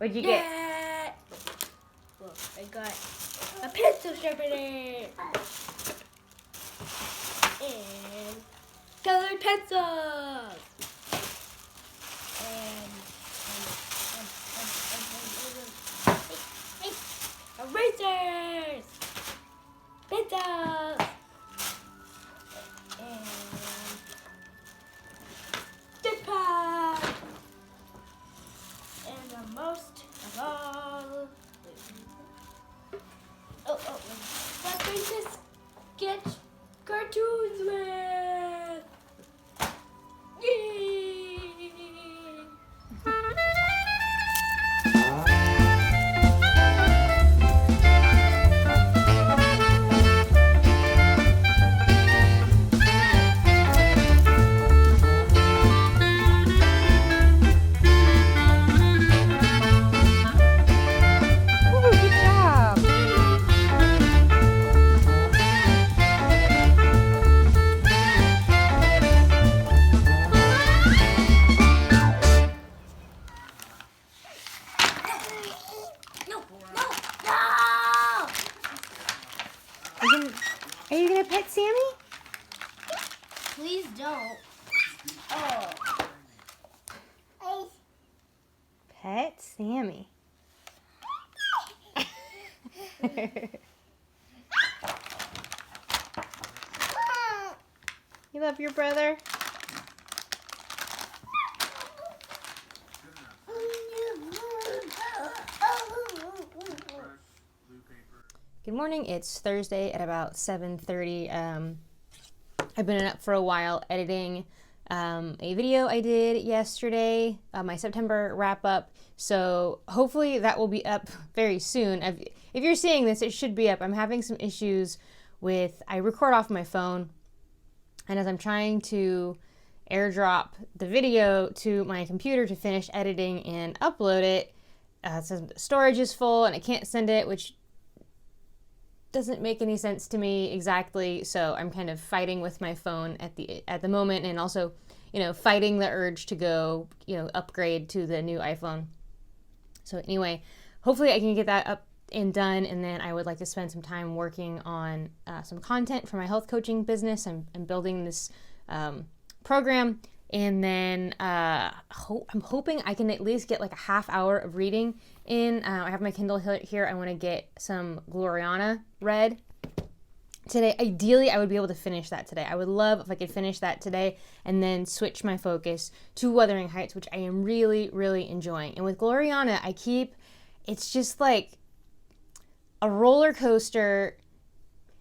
What'd you get? Look, I got a pencil sharpener and colored pencils and erasers, pencils, and stick pad, and the most of all, let's make this sketch cartoons with. Yay! Are you gonna pet Sammy? Please don't. Oh. Pet Sammy. You love your brother? Good morning. It's Thursday at about 7:30. I've been up for a while editing a video I did yesterday, my September wrap up. So hopefully that will be up very soon. If you're seeing this, it should be up. I'm having some issues I record off my phone, and as I'm trying to airdrop the video to my computer to finish editing and upload it, it says storage is full and I can't send it, which doesn't make any sense to me exactly. So I'm kind of fighting with my phone at the moment, and also, fighting the urge to go, upgrade to the new iPhone. So anyway, hopefully I can get that up and done, and then I would like to spend some time working on some content for my health coaching business. I'm building this program, and then I'm hoping I can at least get like a half hour of reading in. I have my Kindle here. I want to get some Gloriana read today. Ideally, I would be able to finish that today. I would love if I could finish that today and then switch my focus to Wuthering Heights, which I am really, really enjoying. And with Gloriana, it's just like a roller coaster,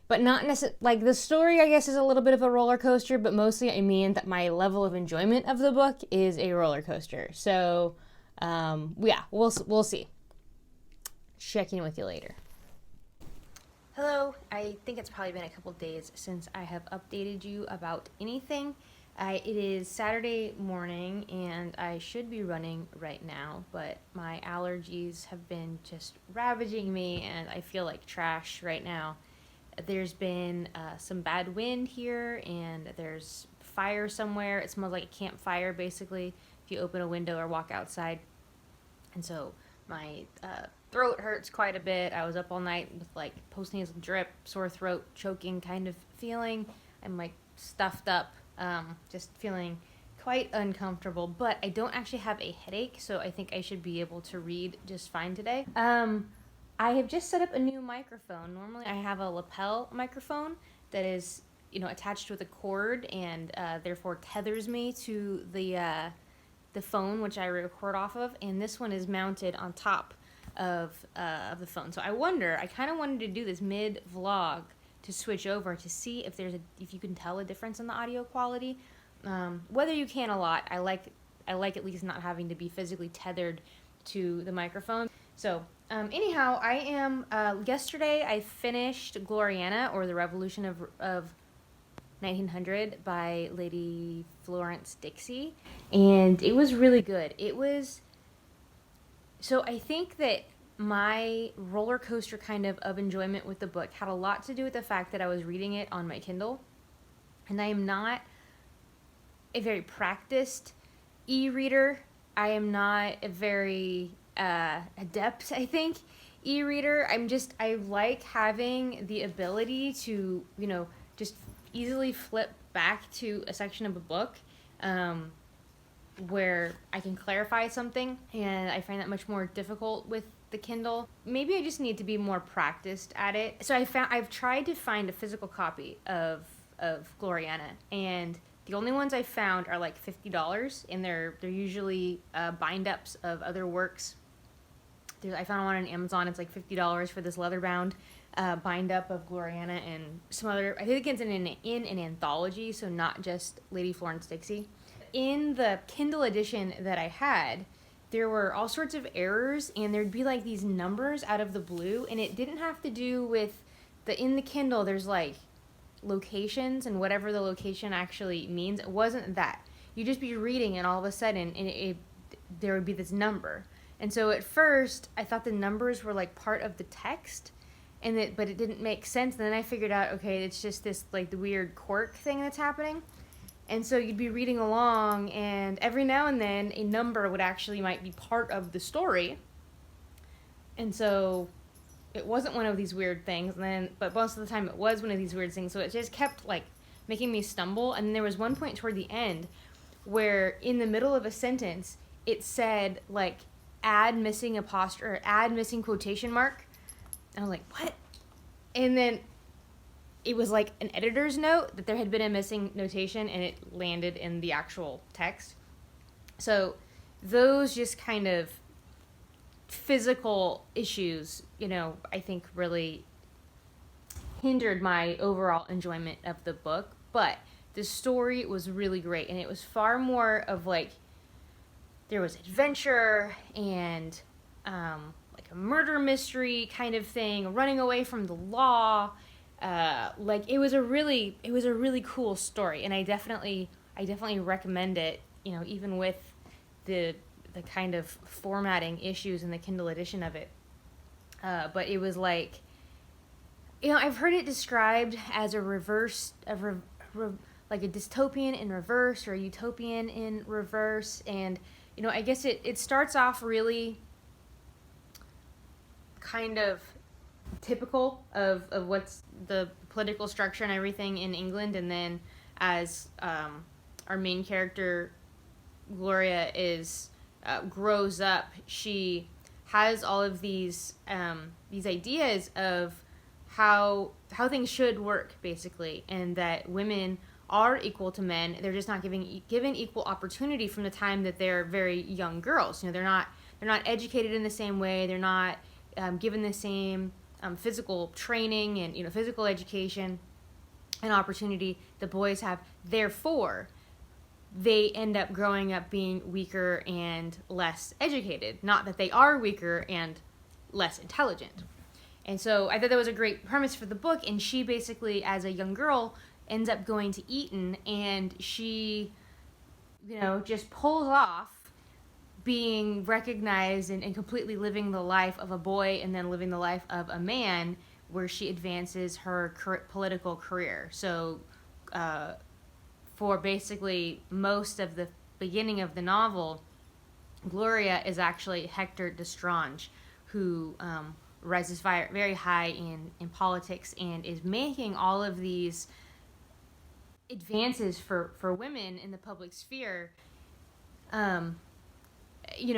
but not necessarily, like the story, I guess, is a little bit of a roller coaster, but mostly I mean that my level of enjoyment of the book is a roller coaster. So, yeah, we'll see. Check in with you later. Hello, I think it's probably been a couple days since I have updated you about anything. It is Saturday morning and I should be running right now, but my allergies have been just ravaging me and I feel like trash right now. There's been some bad wind here and there's fire somewhere. It smells like a campfire basically if you open a window or walk outside. And so my throat hurts quite a bit. I was up all night with like postnasal drip, sore throat, choking kind of feeling. I'm like stuffed up, just feeling quite uncomfortable, but I don't actually have a headache, so I think I should be able to read just fine today. I have just set up a new microphone. Normally I have a lapel microphone that is, attached with a cord and therefore tethers me to the phone, which I record off of, and this one is mounted on top of the phone. So I kind of wanted to do this mid-vlog to switch over to see if if you can tell a difference in the audio quality. Whether you can a lot, I like at least not having to be physically tethered to the microphone. So anyhow, I am yesterday I finished Gloriana, or the Revolution of 1900 by Lady Florence Dixie, and it was really good. So I think that my roller coaster kind of enjoyment with the book had a lot to do with the fact that I was reading it on my Kindle, and I am not a very practiced e-reader. I am not a very adept, I think, e-reader. I like having the ability to, just easily flip back to a section of a book where I can clarify something, and I find that much more difficult with the Kindle. Maybe I just need to be more practiced at it. So I've tried to find a physical copy of Gloriana, and the only ones I found are like $50, and they're usually bind-ups of other works. I found one on Amazon. It's like $50 for this leather-bound bind-up of Gloriana and some other. I think it's in an anthology, so not just Lady Florence Dixie. In the Kindle edition that I had, there were all sorts of errors, and there'd be like these numbers out of the blue, and it didn't have to do with in the Kindle there's like locations and whatever the location actually means. It wasn't that. You'd just be reading, and all of a sudden there would be this number. And so at first I thought the numbers were like part of the text, but it didn't make sense. And then I figured out, okay, it's just this like the weird quirk thing that's happening. And so you'd be reading along, and every now and then a number might be part of the story. And so it wasn't one of these weird things, but most of the time it was one of these weird things. So it just kept like making me stumble. And there was one point toward the end where in the middle of a sentence it said like add missing apostrophe or add missing quotation mark. And I was like, what? And then it was like an editor's note that there had been a missing notation, and it landed in the actual text. So those just kind of physical issues, I think really hindered my overall enjoyment of the book. But the story was really great, and it was far more of like, there was adventure and like a murder mystery kind of thing, running away from the law. Like it was a really cool story, and I definitely recommend it. Even with the kind of formatting issues in the Kindle edition of it. But it was like, I've heard it described as like a dystopian in reverse or a utopian in reverse, and I guess it starts off really kind of typical of what's the political structure and everything in England, and then as our main character Gloria grows up, she has all of these ideas of how things should work, basically, and that women are equal to men. They're just not given equal opportunity from the time that they're very young girls. They're not educated in the same way. They're not given the same physical training and physical education and opportunity the boys have. Therefore, they end up growing up being weaker and less educated. Not that they are weaker and less intelligent. And so I thought that was a great premise for the book. And she basically, as a young girl, ends up going to Eton, and she, just pulls off being recognized and completely living the life of a boy and then living the life of a man, where she advances her political career. So for basically most of the beginning of the novel, Gloria is actually Hector d'Estrange, who rises very high in politics and is making all of these advances for women in the public sphere.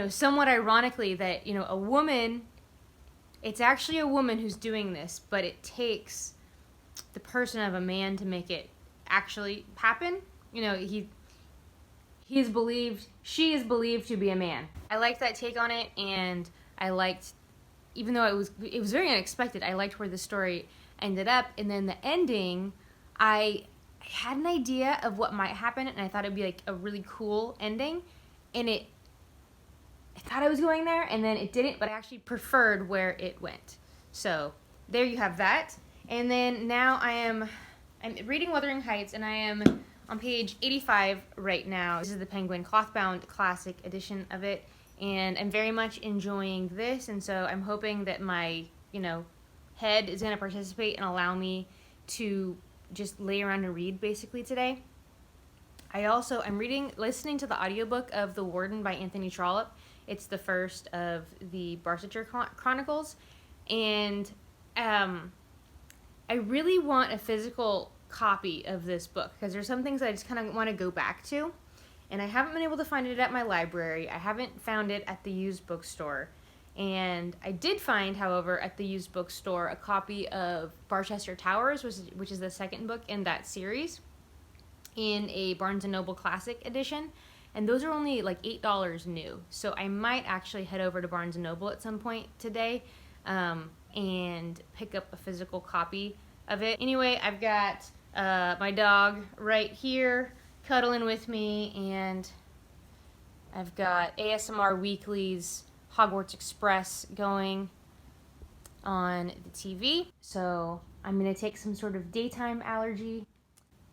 Somewhat ironically that, a woman, it's actually a woman who's doing this, but it takes the person of a man to make it actually happen. She is believed to be a man. I liked that take on it, and I liked, even though it was very unexpected, I liked where the story ended up. And then the ending, I had an idea of what might happen, and I thought it'd be like a really cool ending, and I thought I was going there, and then it didn't, but I actually preferred where it went. So there you have that. And then now I'm reading Wuthering Heights, and I am on page 85 right now. This is the Penguin clothbound classic edition of it, and I'm very much enjoying this, and so I'm hoping that my, head is going to participate and allow me to just lay around and read basically today. I'm listening to the audiobook of The Warden by Anthony Trollope. It's the first of the Barsetshire Chronicles. And I really want a physical copy of this book because there's some things I just kind of want to go back to. And I haven't been able to find it at my library. I haven't found it at the used bookstore. And I did find, however, at the used bookstore a copy of Barchester Towers, which is the second book in that series, in a Barnes & Noble Classic edition. And those are only like $8 new. So I might actually head over to Barnes & Noble at some point today and pick up a physical copy of it. Anyway, I've got my dog right here cuddling with me, and I've got ASMR Weekly's Hogwarts Express going on the TV. So I'm going to take some sort of daytime allergy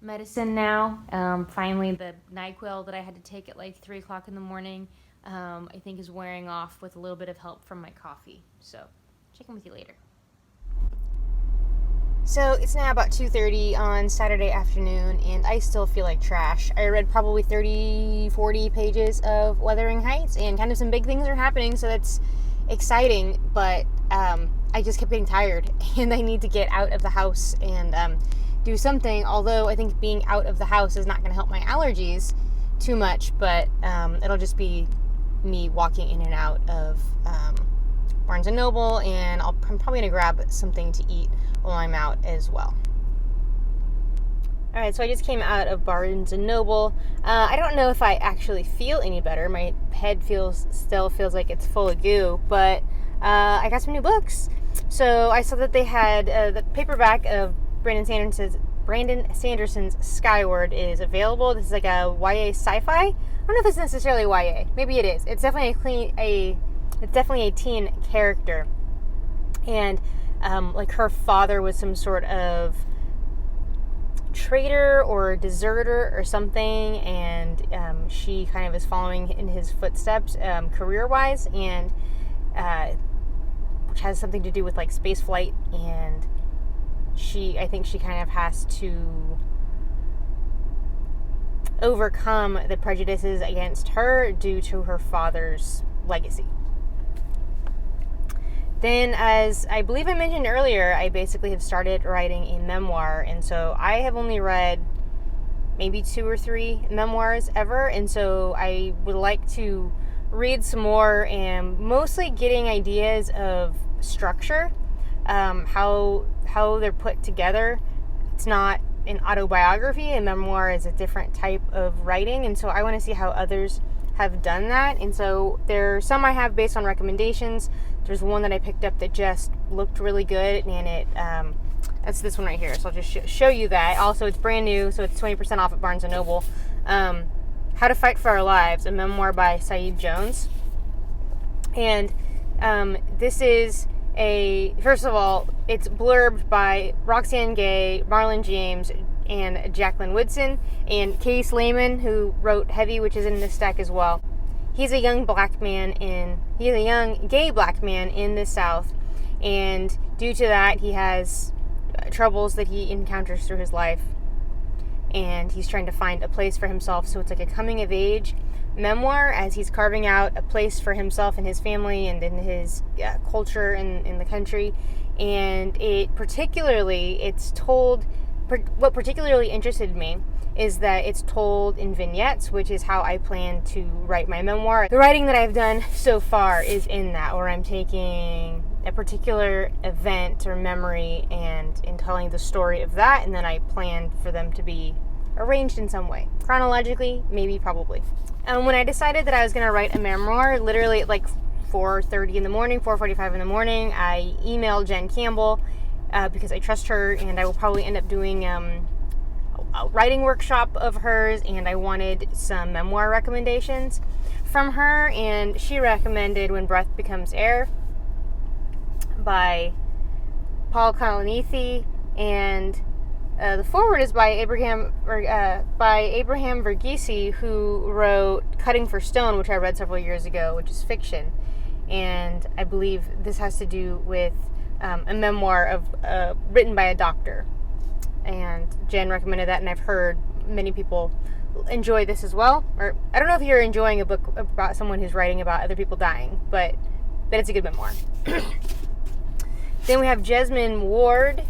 medicine now. Finally, the NyQuil that I had to take at like 3 o'clock in the morning, I think is wearing off with a little bit of help from my coffee. So check in with you later. So it's now about 2:30 on Saturday afternoon, and I still feel like trash. I read probably 40 pages of Wuthering Heights, and kind of some big things are happening, so that's exciting, but I just kept getting tired, and I need to get out of the house and do something, although I think being out of the house is not going to help my allergies too much, but it'll just be me walking in and out of Barnes & Noble, and I'm probably going to grab something to eat while I'm out as well. Alright, so I just came out of Barnes & Noble. I don't know if I actually feel any better. My head still feels like it's full of goo, but I got some new books. So I saw that they had the paperback of Brandon Sanderson's Skyward is available. This is like a YA sci-fi. I don't know if it's necessarily YA. Maybe it is. It's definitely a teen character. And like her father was some sort of traitor or deserter or something, and she kind of is following in his footsteps career-wise, and which has something to do with like space flight, and I think she kind of has to overcome the prejudices against her due to her father's legacy. Then, as I believe I mentioned earlier, I basically have started writing a memoir, and so I have only read maybe 2 or 3 memoirs ever, and so I would like to read some more, and mostly getting ideas of structure, how they're put together. It's not an autobiography. A memoir is a different type of writing, and so I want to see how others have done that. And so there's some I have based on recommendations. There's one that I picked up that just looked really good, and that's this one right here. So I'll just show you that. Also, it's brand new, so it's 20% off at Barnes & Noble. How to Fight for Our Lives, a memoir by Saeed Jones. And this is first of all, it's blurbed by Roxane Gay, Marlon James, and Jacqueline Woodson, and Case Lehman, who wrote Heavy, which is in this stack as well. He's a young gay black man in the South, and due to that, he has troubles that he encounters through his life, and he's trying to find a place for himself. So it's like a coming-of-age memoir as he's carving out a place for himself and his family and in his culture in the country. And what particularly interested me is that it's told in vignettes, which is how I plan to write my memoir. The writing that I've done so far is in that, where I'm taking a particular event or memory and telling the story of that, and then I plan for them to be arranged in some way. Chronologically, maybe, probably. When I decided that I was going to write a memoir, literally at like 4:30 in the morning, 4:45 in the morning, I emailed Jen Campbell because I trust her, and I will probably end up doing a writing workshop of hers, and I wanted some memoir recommendations from her, and she recommended When Breath Becomes Air by Paul Kalanithi, and the foreword is by Abraham Verghese, who wrote Cutting for Stone, which I read several years ago, which is fiction, and I believe this has to do with a memoir written by a doctor. And Jen recommended that, and I've heard many people enjoy this as well. Or I don't know if you're enjoying a book about someone who's writing about other people dying, but it's a good memoir. Then we have Jesmyn Ward,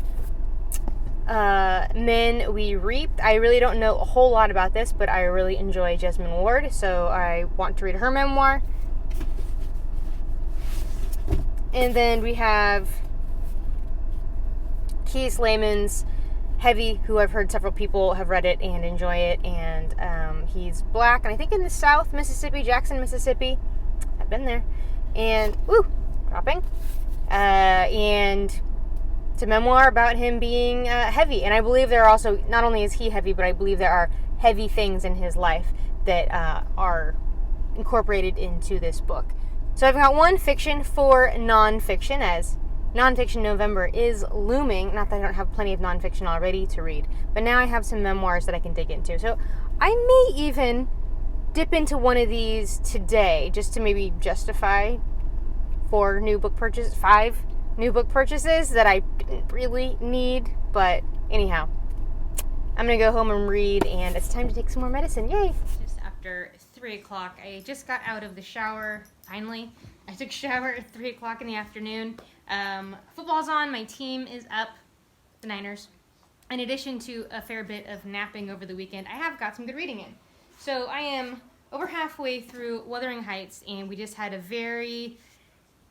Men We Reaped. I really don't know a whole lot about this, but I really enjoy Jesmyn Ward, so I want to read her memoir. And then we have Keith Lehman's Heavy, who I've heard several people have read it and enjoy it, and he's black, and I think in the South, Mississippi, Jackson, Mississippi. I've been there. And, dropping. And it's a memoir about him being heavy, and I believe there are also, not only is he heavy, but I believe there are heavy things in his life that are incorporated into this book. So I've got one fiction, 4 nonfiction, as Nonfiction November is looming. Not that I don't have plenty of nonfiction already to read, but now I have some memoirs that I can dig into. So I may even dip into one of these today, just to maybe justify 5 new book purchases that I didn't really need. But anyhow, I'm going to go home and read, and it's time to take some more medicine. Yay! Just after 3 o'clock, I just got out of the shower, finally. I took a shower at 3 o'clock in the afternoon. Football's on, my team is up, the Niners. In addition to a fair bit of napping over the weekend, I have got some good reading in. So I am over halfway through Wuthering Heights, and we just had a very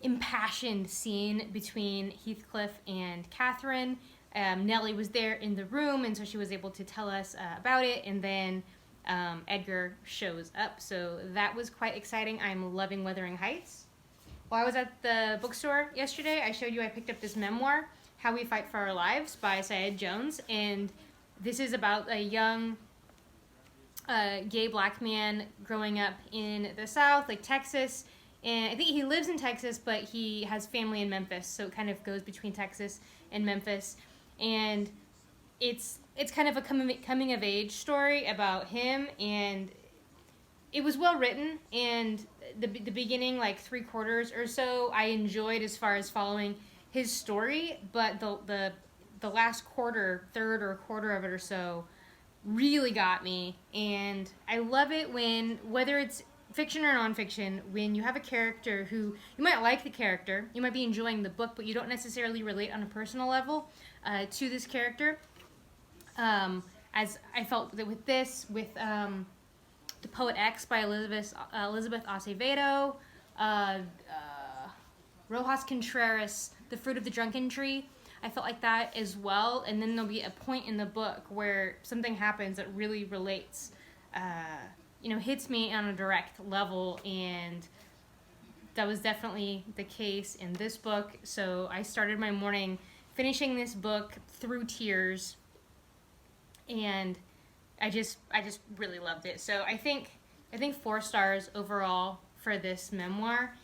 impassioned scene between Heathcliff and Catherine. Nellie was there in the room, and so she was able to tell us about it, and then Edgar shows up. So that was quite exciting. I'm loving Wuthering Heights. While I was at the bookstore yesterday, I showed you I picked up this memoir, How We Fight for Our Lives by Syed Jones, and this is about a young gay black man growing up in the South, like Texas, and I think he lives in Texas, but he has family in Memphis, so it kind of goes between Texas and Memphis, and it's kind of a coming of age story about him, and it was well written, and the beginning, like 3/4 or so, I enjoyed as far as following his story, but the last third or quarter of it or so, really got me. And I love it when, whether it's fiction or nonfiction, when you have a character who, you might like the character, you might be enjoying the book, but you don't necessarily relate on a personal level to this character. As I felt that with this, with The Poet X by Elizabeth Acevedo, Rojas Contreras, The Fruit of the Drunken Tree. I felt like that as well, and then there'll be a point in the book where something happens that really relates, hits me on a direct level, and that was definitely the case in this book. So I started my morning finishing this book through tears, and I just really loved it. So I think 4 stars overall for this memoir.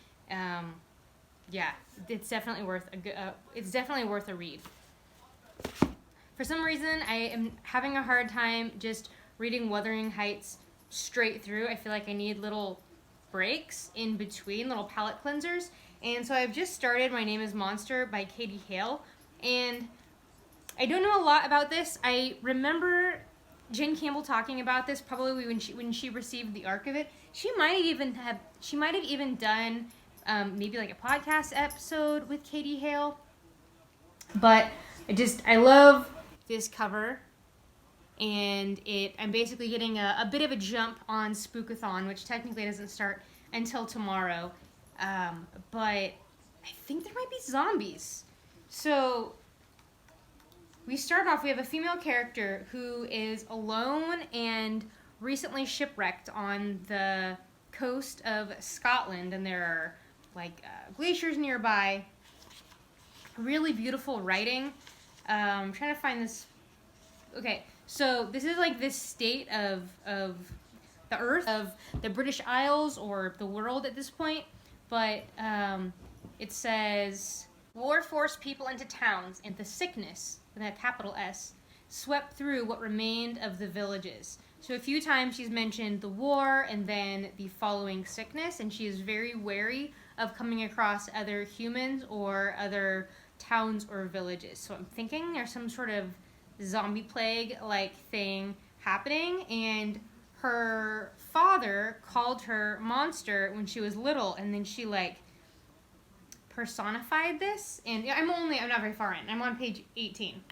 Yeah, it's definitely worth a read. For some reason, I am having a hard time just reading Wuthering Heights straight through. I feel like I need little breaks in between, little palate cleansers. And so I've just started My Name is Monster by Katie Hale, and I don't know a lot about this. I remember Jen Campbell talking about this probably when she received the arc of it. She might have even done maybe like a podcast episode with Katie Hale. But I love this cover, and I'm basically getting a bit of a jump on Spookathon, which technically doesn't start until tomorrow. But I think there might be zombies. So we start off, we have a female character who is alone and recently shipwrecked on the coast of Scotland, and there are glaciers nearby. Really beautiful writing. I'm trying to find this. Okay, so this is like this state of the earth, of the British Isles, or the world at this point. But it says, war forced people into towns, and the sickness, with a capital S, swept through what remained of the villages. So a few times she's mentioned the war and then the following sickness, and she is very wary of coming across other humans or other towns or villages. So I'm thinking there's some sort of zombie plague-like thing happening, and her father called her monster when she was little, and then she like personified this. And I'm not very far in. I'm on page 18.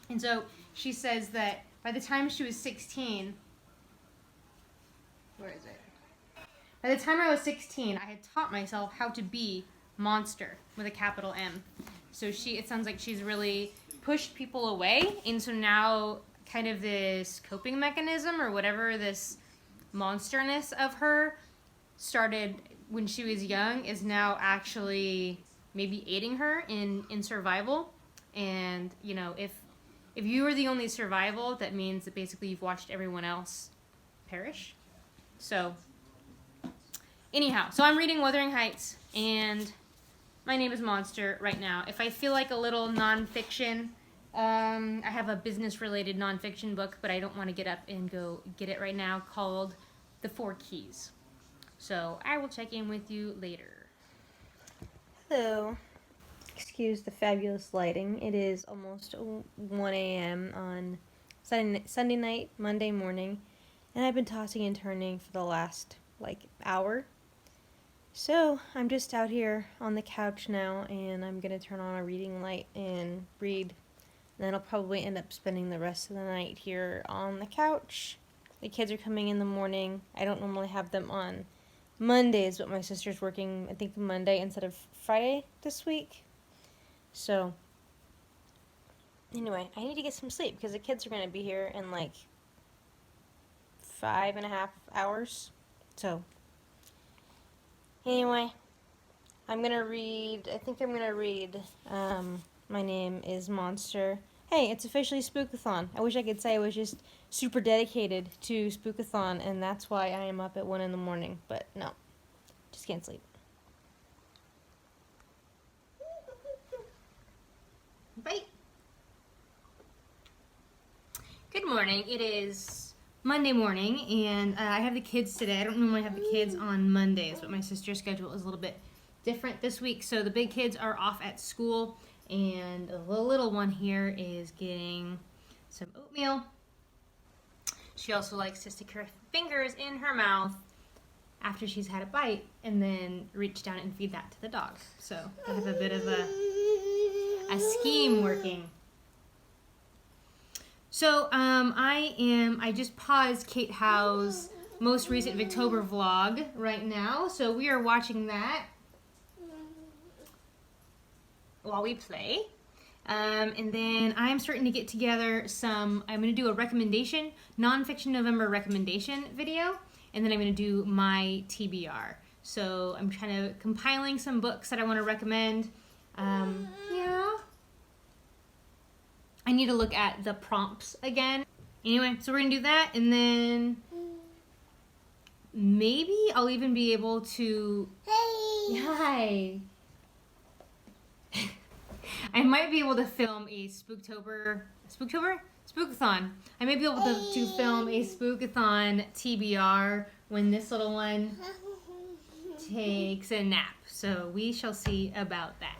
And so she says that by the time she was 16, where is it? By the time I was 16, I had taught myself how to be monster with a capital M. So it sounds like she's really pushed people away, and so now kind of this coping mechanism or whatever, this monsterness of her started when she was young is now actually maybe aiding her in survival. And you know, if you are the only survival, that means that basically you've watched everyone else perish. So anyhow, so I'm reading Wuthering Heights, and my name is Monster right now. If I feel like a little nonfiction, I have a business-related nonfiction book, but I don't want to get up and go get it right now, called The Four Keys. So I will check in with you later. Hello. Excuse the fabulous lighting. It is almost 1 a.m. on Sunday night, Monday morning, and I've been tossing and turning for the last, hour. So, I'm just out here on the couch now, and I'm going to turn on a reading light and read. And then I'll probably end up spending the rest of the night here on the couch. The kids are coming in the morning. I don't normally have them on Mondays, but my sister's working, I think, Monday instead of Friday this week. So, anyway, I need to get some sleep because the kids are going to be here in 5.5 hours. So, anyway, I think I'm going to read, My Name is Monster. Hey, it's officially Spookathon. I wish I could say I was just super dedicated to Spookathon, and that's why I am up at 1 in the morning, but no, just can't sleep. Bye. Good morning. It is Monday morning, and I have the kids today. I don't normally have the kids on Mondays, but my sister's schedule is a little bit different this week. So the big kids are off at school, and the little one here is getting some oatmeal. She also likes to stick her fingers in her mouth after she's had a bite and then reach down and feed that to the dog. So I have a bit of a scheme working. So I just paused Kate Howe's most recent Victober vlog right now. So we are watching that while we play. And then I'm starting to get together I'm going to do a recommendation, nonfiction November recommendation video, and then I'm going to do my TBR. So I'm trying to compiling some books that I want to recommend. Yeah. I need to look at the prompts again. Anyway, so we're going to do that, and then maybe I'll even be able to... Hey! Hi! I might be able to film a Spookathon. I may be able to film a Spookathon TBR when this little one takes a nap. So we shall see about that.